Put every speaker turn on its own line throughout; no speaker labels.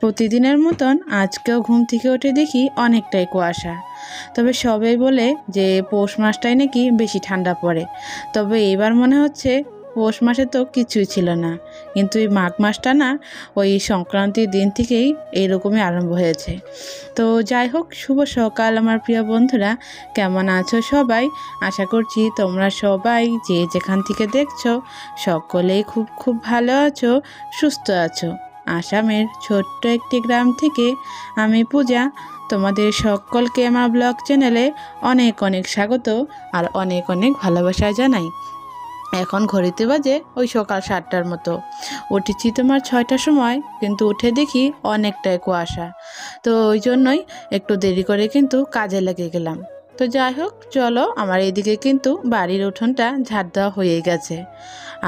প্রতিদিনের মতন আজকেও ঘুম থেকে উঠে দেখি অনেকটাই কুয়াশা। তবে সবাই বলে যে পৌষ মাসটাই নাকি বেশি ঠান্ডা পড়ে। তবে এবার মনে হচ্ছে পৌষ মাসে তো কিছুই ছিল না, কিন্তু এই মাঘ মাসটা না ওই সংক্রান্তির দিন থেকেই এইরকমই আরম্ভ হয়েছে। তো যাই হোক, শুভ সকাল আমার প্রিয় বন্ধুরা, কেমন আছো সবাই? আশা করছি তোমরা সবাই যে যেখান থেকে দেখছো সকলেই খুব খুব ভালো আছো, সুস্থ আছো। আসামের ছোট্ট একটি গ্রাম থেকে আমি পূজা তোমাদের সকলকে আমার ব্লগ চ্যানেলে অনেক অনেক স্বাগত আর অনেক অনেক ভালোবাসা জানাই। এখন ঘড়িতে বাজে ওই সকাল 7টার মতো। উঠেছি তোমার 6টার সময়, কিন্তু উঠে দেখি অনেকটাই কুয়াশা। তো ওই জন্যই একটু দেরি করে কিন্তু কাজে লেগে গেলাম। তো যাই হোক, চলো, আমার এইদিকে কিন্তু বাড়ির উঠোনটা ঝাড় দেওয়া হয়ে গেছে।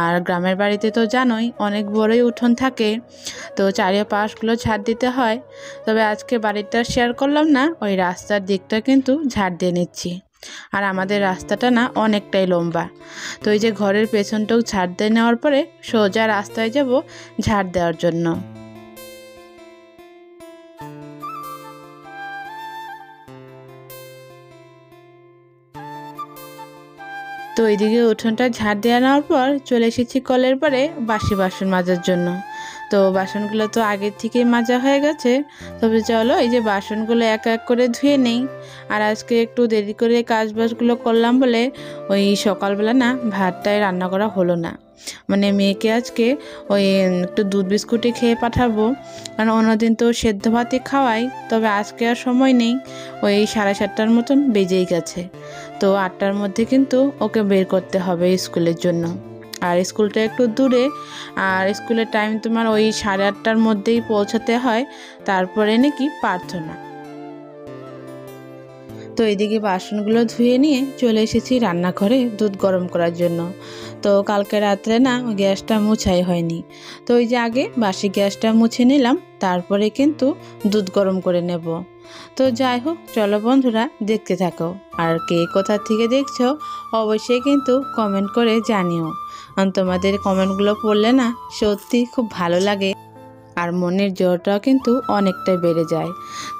আর গ্রামের বাড়িতে তো জানোই অনেক বড়ই উঠোন থাকে, তো চারিপাশগুলো ঝাড় দিতে হয়। তবে আজকে বাড়িটা শেয়ার করলাম না, ওই রাস্তার দিকটা কিন্তু ঝাড় দিয়ে নিচ্ছি। আর আমাদের রাস্তাটা না অনেকটাই লম্বা, তো এই যে ঘরের পেছনটাও ঝাড় দিয়ে নেওয়ার পরে সোজা রাস্তায় যাব ঝাড় দেওয়ার জন্য। তো এইদিকে উঠোনটা ঝাড় দিয়ে নেওয়ার পর চলে এসেছি কলের পরে বাসি বাসন মাজার জন্য। তো বাসনগুলো তো আগের থেকেই মাজা হয়ে গেছে, তবে চলো এই যে বাসনগুলো এক এক করে ধুয়ে নেই। আর আজকে একটু দেরি করে কাজবাজগুলো করলাম বলে ওই সকালবেলা না ভাতটাই রান্না করা হলো না। মানে মেয়েকে আজকে ওই একটু দুধ বিস্কুটই খেয়ে পাঠাবো, কারণ অন্যদিন তো সেদ্ধ ভাতই খাওয়াই। তবে আজকে আর সময় নেই, ওই 7:30টার মতন বেজেই গেছে। তো 8টার মধ্যে কিন্তু ওকে বের করতে হবে স্কুলের জন্য। আর স্কুলটা একটু দূরে, আর স্কুলের টাইম তোমার ওই 8:30টার মধ্যেই পৌঁছাতে হয়, তারপরে নাকি প্রার্থনা। তো এদিকে বাসনগুলো ধুয়ে নিয়ে চলে এসেছি রান্নাঘরে দুধ গরম করার জন্য। তো কালকে রাত্রে না গ্যাসটা মুছাই হয়নি, তো ওই যে আগে বাসি গ্যাসটা মুছে নিলাম, তারপরে কিন্তু দুধ গরম করে নেব। তো যাই হোক, চলো বন্ধুরা দেখতে থাকো। আর কে কোথা থেকে দেখছো অবশ্যই কিন্তু কমেন্ট করে জানিও, কারণ তোমাদের কমেন্টগুলো পড়লে না সত্যি খুব ভালো লাগে আর মনের জোরটাও কিন্তু অনেকটাই বেড়ে যায়।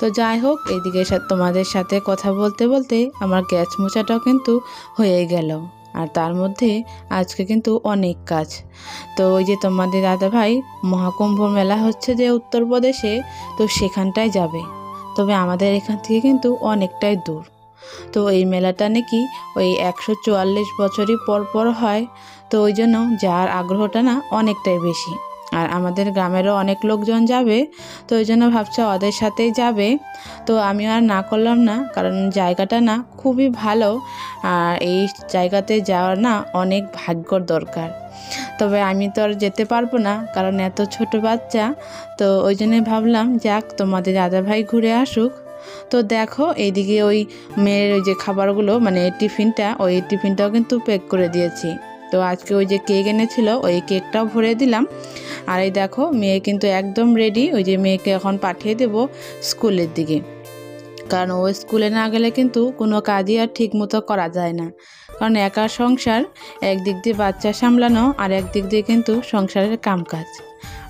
তো যাই হোক, এদিকে তোমাদের সাথে কথা বলতে বলতে আমার গ্যাস মোছাটাও কিন্তু হয়ে গেল। আর তার মধ্যে আজকে কিন্তু অনেক কাজ। তো ওই যে তোমাদের দাদাভাই মহাকুম্ভ মেলা হচ্ছে যে উত্তরপ্রদেশে, তো সেখানটায় যাবে। তবে আমাদের এখান থেকে কিন্তু অনেকটাই দূর। তো এই মেলাটা নাকি ওই 144 বছরই পর পর হয়, তো ওই জন্য যার আগ্রহটা না অনেকটাই বেশি। আর আমাদের গ্রামেরও অনেক লোকজন যাবে, তো ওই জন্য ভাবছে ওদের সাথেই যাবে। তো আমি আর না করলাম না, কারণ জায়গাটা না খুবই ভালো, আর এই জায়গাতে যাওয়ার না অনেক ভাগ্যর দরকার। তবে আমি তো আর যেতে পারবো না, কারণ এত ছোট বাচ্চা। তো ওই জন্যই ভাবলাম যাক, তোমাদের দাদাভাই ঘুরে আসুক। তো দেখো এইদিকে ওই মেয়ের ওই যে খাবারগুলো, মানে টিফিনটা, ওই টিফিনটাও কিন্তু প্যাক করে দিয়েছি। তো আজকে ওই যে কেক এনেছিল, ওই কেকটাও ভরে দিলাম। আর এই দেখো মেয়ে কিন্তু একদম রেডি, ওই যে মেয়েকে এখন পাঠিয়ে দেব স্কুলের দিকে। কারণ ও স্কুলে না গেলে কিন্তু কোনো কাজই আর ঠিক মতো করা যায় না, কারণ একা সংসার, একদিক দিয়ে বাচ্চা সামলানো আর একদিক দিয়ে কিন্তু সংসারের কামকাজ।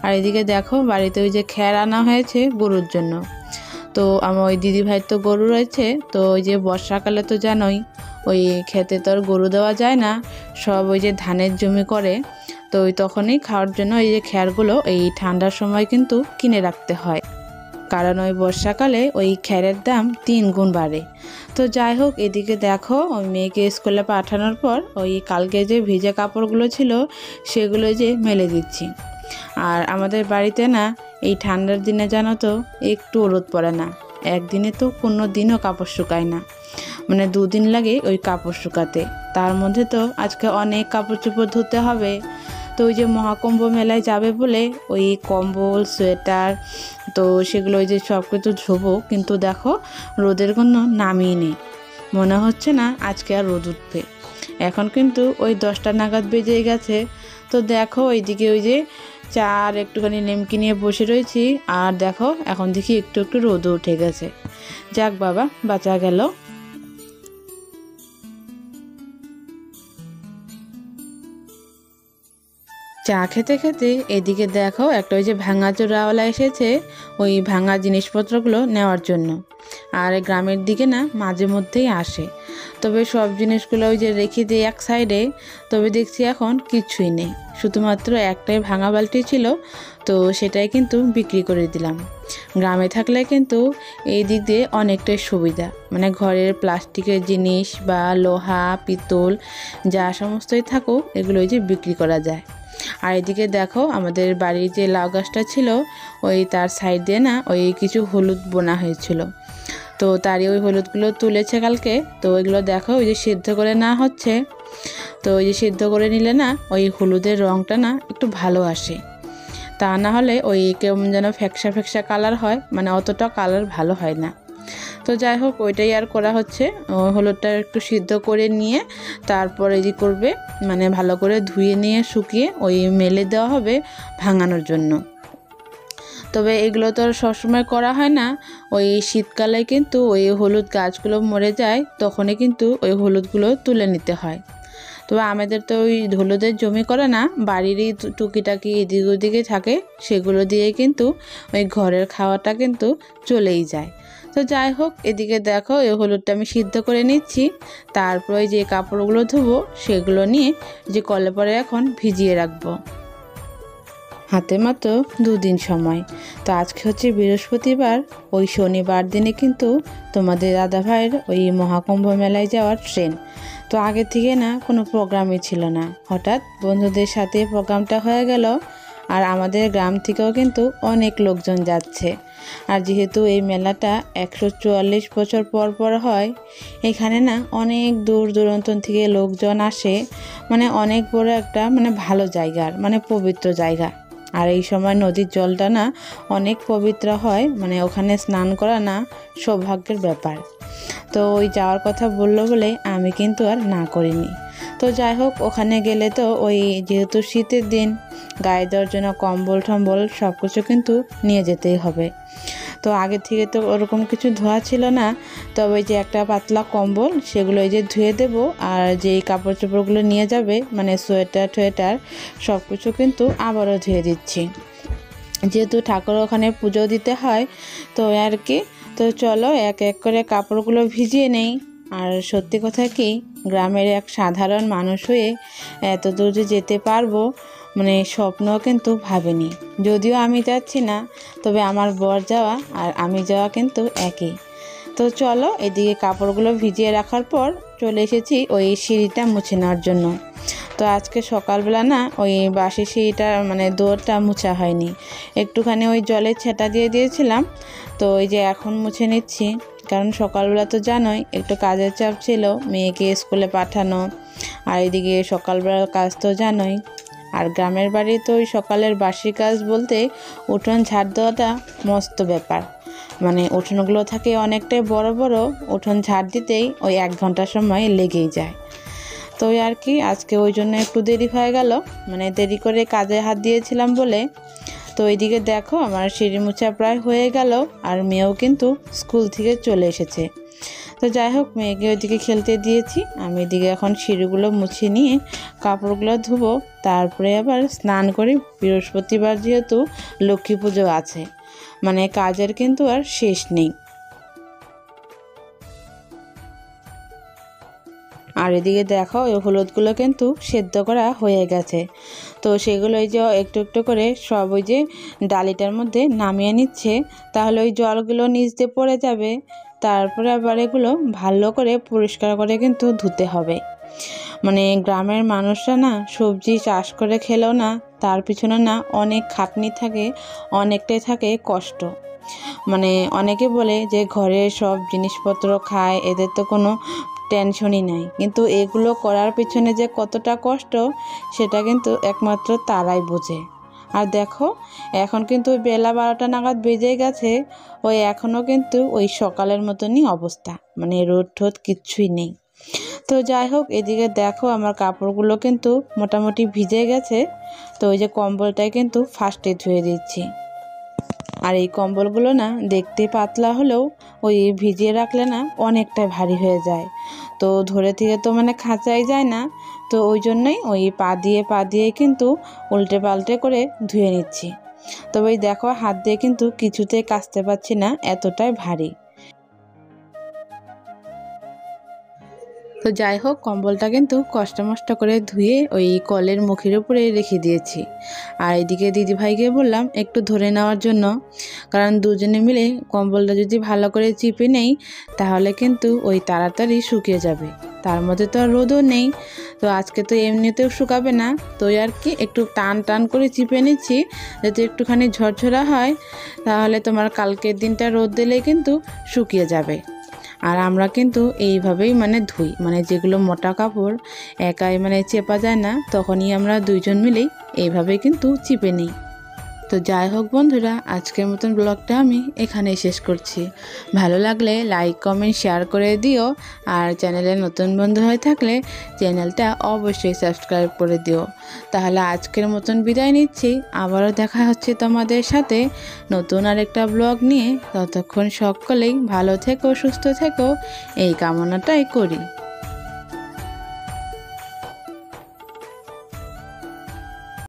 আর এদিকে দেখো বাড়িতে ওই যে খ্যার আনা হয়েছে গরুর জন্য। তো আমার ওই দিদিভাইয়ের তো গরু রয়েছে, তো ওই যে বর্ষাকালে তো জানোই ওই খেতে তো আর গরু দেওয়া যায় না, সব ওই যে ধানের জমি করে। তো ওই তখনই খাওয়ার জন্য এই যে খ্যারগুলো এই ঠান্ডার সময় কিন্তু কিনে রাখতে হয়, কারণ ওই বর্ষাকালে ওই খ্যারের দাম 3 গুণ বাড়ে। তো যাই হোক, এদিকে দেখো ওই মেয়েকে স্কুলে পাঠানোর পর ওই কালকে যে ভিজে কাপড়গুলো ছিল সেগুলো যে মেলে দিচ্ছি। আর আমাদের বাড়িতে না এই ঠান্ডার দিনে জানো তো একটু রোদ পড়ে না, একদিনে তো কোনো দিনও কাপড় শুকায় না, মানে 2 দিন লাগে ওই কাপড় শুকাতে। তার মধ্যে তো আজকে অনেক কাপড় চোপড় ধুতে হবে। তো ওই যে মহাকুম্ভ মেলায় যাবে বলে ওই কম্বল, সোয়েটার, তো সেগুলো ওই যে সব কিছু ধোবো, কিন্তু দেখো রোদের কোনো নামই নেই, মনে হচ্ছে না আজকে আর রোদ উঠবে। এখন কিন্তু ওই 10টা নাগাদ বেজে গেছে। তো দেখো ওইদিকে ওই যে চা আর একটুখানি নিমকি নিয়ে বসে রয়েছি, আর দেখো এখন দেখি একটু একটু রোদও উঠে গেছে। যাক বাবা, বাঁচা গেল। চা খেতে খেতে এদিকে দেখো একটা ওই যে ভাঙা চোরাওয়ালা এসেছে ওই ভাঙা জিনিসপত্রগুলো নেওয়ার জন্য। আর গ্রামের দিকে না মাঝে মধ্যেই আসে, তবে সব জিনিসগুলো ওই যে রেখে দিই এক সাইডে। তবে দেখছি এখন কিছুই নেই, শুধুমাত্র একটাই ভাঙা বালতি ছিল, তো সেটাই কিন্তু বিক্রি করে দিলাম। গ্রামে থাকলে কিন্তু এই দিক দিয়ে অনেকটাই সুবিধা, মানে ঘরের প্লাস্টিকের জিনিস বা লোহা পিতল যা সমস্তই থাকুক এগুলো ওই যে বিক্রি করা যায়। আর এদিকে দেখো আমাদের বাড়ির যে লাউ গাছটা ছিল ওই তার সাইড দিয়ে না ওই কিছু হলুদ বোনা হয়েছিল, তো তারই ওই হলুদগুলো তুলেছে কালকে। তো ওইগুলো দেখো ওই যে সিদ্ধ করে না হচ্ছে, তো ওই যে সিদ্ধ করে নিলে না ওই হলুদের রঙটা না একটু ভালো আসে, তা না হলে ওই কেমন যেন ফ্যাকসা ফ্যাকসা কালার হয়, মানে অতটা কালার ভালো হয় না। তো যাই হোক ওইটাই আর করা হচ্ছে, হলুদটা একটু সিদ্ধ করে নিয়ে তারপর এই যে করবে, মানে ভালো করে ধুয়ে নিয়ে শুকিয়ে ওই মেলে দেওয়া হবে ভাঙানোর জন্য। তবে এগুলো তো আর সবসময় করা হয় না, ওই শীতকালে কিন্তু ওই হলুদ গাছগুলো মরে যায়, তখনই কিন্তু ওই হলুদগুলো তুলে নিতে হয়। তবে আমাদের তো ওই হলুদের জমি করে না, বাড়িরই টুকিটাকি এদিক ওদিকে থাকে, সেগুলো দিয়ে কিন্তু ওই ঘরের খাওয়াটা কিন্তু চলেই যায়। তো যাই হোক এদিকে দেখো এই হলুদটা আমি সিদ্ধ করে নিচ্ছি, তারপর যে কাপড়গুলো ধুবো সেগুলো নিয়ে যে কলে পরে এখন ভিজিয়ে রাখবো। হাতে মাত্র 2 দিন সময়। তো আজকে হচ্ছে বৃহস্পতিবার, ওই শনিবার দিনে কিন্তু তোমাদের দাদা ভাইয়ের ওই মহাকুম্ভ মেলায় যাওয়ার ট্রেন। তো আগে থেকে না কোনো প্রোগ্রামই ছিল না, হঠাৎ বন্ধুদের সাথে প্রোগ্রামটা হয়ে গেল। আর আমাদের গ্রাম থেকেও কিন্তু অনেক লোকজন যাচ্ছে। আর যেহেতু এই মেলাটা 144 বছর পর পর হয়, এখানে না অনেক দূর দূরান্ত থেকে লোকজন আসে, মানে অনেক বড় একটা মানে ভালো জায়গার মানে পবিত্র জায়গা। আর এই সময় নদীর জলটা না অনেক পবিত্র হয়, মানে ওখানে স্নান করা না সৌভাগ্যের ব্যাপার। তো ওই যাওয়ার কথা বললো বলে আমি কিন্তু আর না করিনি। তো যাই হোক ওখানে গেলে তো ওই যেহেতু শীতের দিন, গায়ে দেওয়ার জন্য কম্বল টম্বল সব কিছু কিন্তু নিয়ে যেতেই হবে। তো আগে থেকে তো ওরকম কিছু ধোয়া ছিল না, তবে যে একটা পাতলা কম্বল সেগুলো এই যে ধুয়ে দেব। আর যেই কাপড় চোপড়গুলো নিয়ে যাবে মানে সোয়েটার টোয়েটার সব কিছু কিন্তু আবারও ধুয়ে দিচ্ছি, যেহেতু ঠাকুর ওখানে পুজো দিতে হয়। তো আর কি, তো চলো এক এক করে কাপড়গুলো ভিজিয়ে নেই। আর সত্যি কথা কি, গ্রামের এক সাধারণ মানুষ হয়ে এত দূর যে যেতে পারবো মানে স্বপ্ন কিন্তু ভাবিনি। যদিও আমি যাচ্ছি না, তবে আমার বর যাওয়া আর আমি যাওয়া কিন্তু একই। তো চলো এদিকে কাপড়গুলো ভিজিয়ে রাখার পর চলে এসেছি ওই সিঁড়িটা মুছে নেওয়ার জন্য। তো আজকে সকালবেলা না ওই বাসি সিঁড়িটা মানে দৌড়টা মুছা হয়নি, একটুখানি ওই জলের ছেটা দিয়ে দিয়েছিলাম। তো ওই যে এখন মুছে নিচ্ছি, কারণ সকালবেলা তো জানোই একটু কাজের চাপ ছিল, মেয়েকে স্কুলে পাঠানো, আর এদিকে সকালবেলার কাজ তো জানোই। আর গ্রামের বাড়ি তো ওই সকালের বাসি কাজ বলতে উঠোন ঝাড় দেওয়াটা মস্ত ব্যাপার, মানে উঠোনগুলো থাকে অনেকটাই বড় বড়, উঠোন ঝাড় দিতেই ওই 1 ঘন্টা সময় লেগেই যায়। তো আর কি আজকে ওই জন্য একটু দেরি হয়ে গেল, মানে দেরি করে কাজে হাত দিয়েছিলাম বলে। তো এইদিকে দেখো আমার সিঁড়ি মোছা প্রায় হয়ে গেল, আর মেয়েও কিন্তু স্কুল থেকে চলে এসেছে। তো যাই হোক মেয়েকে ওইদিকে খেলতে দিয়েছি, আমি এদিকে এখন সিঁড়িগুলো মুছে নিয়ে কাপড়গুলো ধুবো, তারপরে আবার স্নান করি। বৃহস্পতিবার যেহেতু লক্ষ্মী পুজো আছে, মানে কাজের কিন্তু আর শেষ নেই। আর এদিকে দেখো ওই হলুদগুলো কিন্তু সেদ্ধ করা হয়ে গেছে, তো সেগুলো ওই যে একটু একটু করে সব ওই যে ডালিটার মধ্যে নামিয়ে নিচ্ছে, তাহলে ওই জলগুলো নিচ দিয়ে পড়ে যাবে। তারপরে আবার এগুলো ভালো করে পরিষ্কার করে কিন্তু ধুতে হবে। মানে গ্রামের মানুষরা না সবজি চাষ করে খেলেও না তার পিছনে না অনেক খাটনি থাকে, অনেকটাই থাকে কষ্ট। মানে অনেকে বলে যে ঘরে সব জিনিসপত্র খায়, এদের তো কোনো টেনশনই নাই, কিন্তু এগুলো করার পিছনে যে কতটা কষ্ট সেটা কিন্তু একমাত্র তারাই বোঝে। আর দেখো এখন কিন্তু ওই বেলা 12টা নাগাদ বেজে গেছে, ওই এখনও কিন্তু ওই সকালের মতনই অবস্থা, মানে রোদ ঠোদ কিচ্ছুই নেই। তো যাই হোক এদিকে দেখো আমার কাপড়গুলো কিন্তু মোটামুটি ভিজে গেছে, তো ওই যে কম্বলটাই কিন্তু ফার্স্টে ধুয়ে দিচ্ছি। আর এই কম্বলগুলো না দেখতে পাতলা হলেও ওই ভিজিয়ে রাখলে না অনেকটা ভারী হয়ে যায়, তো ধরে থেকে তো মানে খাঁচাই যায় না। তো ওই জন্যই ওই পা দিয়ে কিন্তু উল্টে পাল্টে করে ধুয়ে নিচ্ছি। তবে এই দেখো হাত দিয়ে কিন্তু কিছুতেই কাচতে পারছি না, এতটাই ভারী। তো যাই হোক, কম্বলটা কিন্তু কষ্ট মষ্ট করে ধুয়ে ওই কলের মুখের উপরে রেখে দিয়েছি। আর এদিকে দিদিভাইকে বললাম একটু ধরে নেওয়ার জন্য, কারণ দুজনে মিলে কম্বলটা যদি ভালো করে চিপে নেই তাহলে কিন্তু ওই তাড়াতাড়ি শুকিয়ে যাবে। তার মধ্যে তো আর রোদও নেই, তো আজকে তো এমনিতেও শুকাবে না, তো আর কি একটু টান টান করে চিপে নিচ্ছি যাতে একটুখানি ঝরঝরা হয়, তাহলে তোমার কালকের দিনটা রোদ দিলেই কিন্তু শুকিয়ে যাবে। আর আমরা কিন্তু এইভাবেই মানে ধুই, মানে যেগুলো মোটা কাপড় একাই মানে চেপা যায় না, তখনই আমরা দুইজন মিলেই এইভাবেই কিন্তু চিপে নিই। তো যাই হোক বন্ধুরা, আজকের মতন ব্লগটা আমি এখানেই শেষ করছি। ভালো লাগলে লাইক কমেন্ট শেয়ার করে দিও, আর চ্যানেলে নতুন বন্ধু হয়ে থাকলে চ্যানেলটা অবশ্যই সাবস্ক্রাইব করে দিও। তাহলে আজকের মতন বিদায় নিচ্ছি, আবারও দেখা হচ্ছে তোমাদের সাথে নতুন আরেকটা ব্লগ নিয়ে। ততক্ষণ সকলেই ভালো থেকো, সুস্থ থেকো, এই কামনাটাই করি।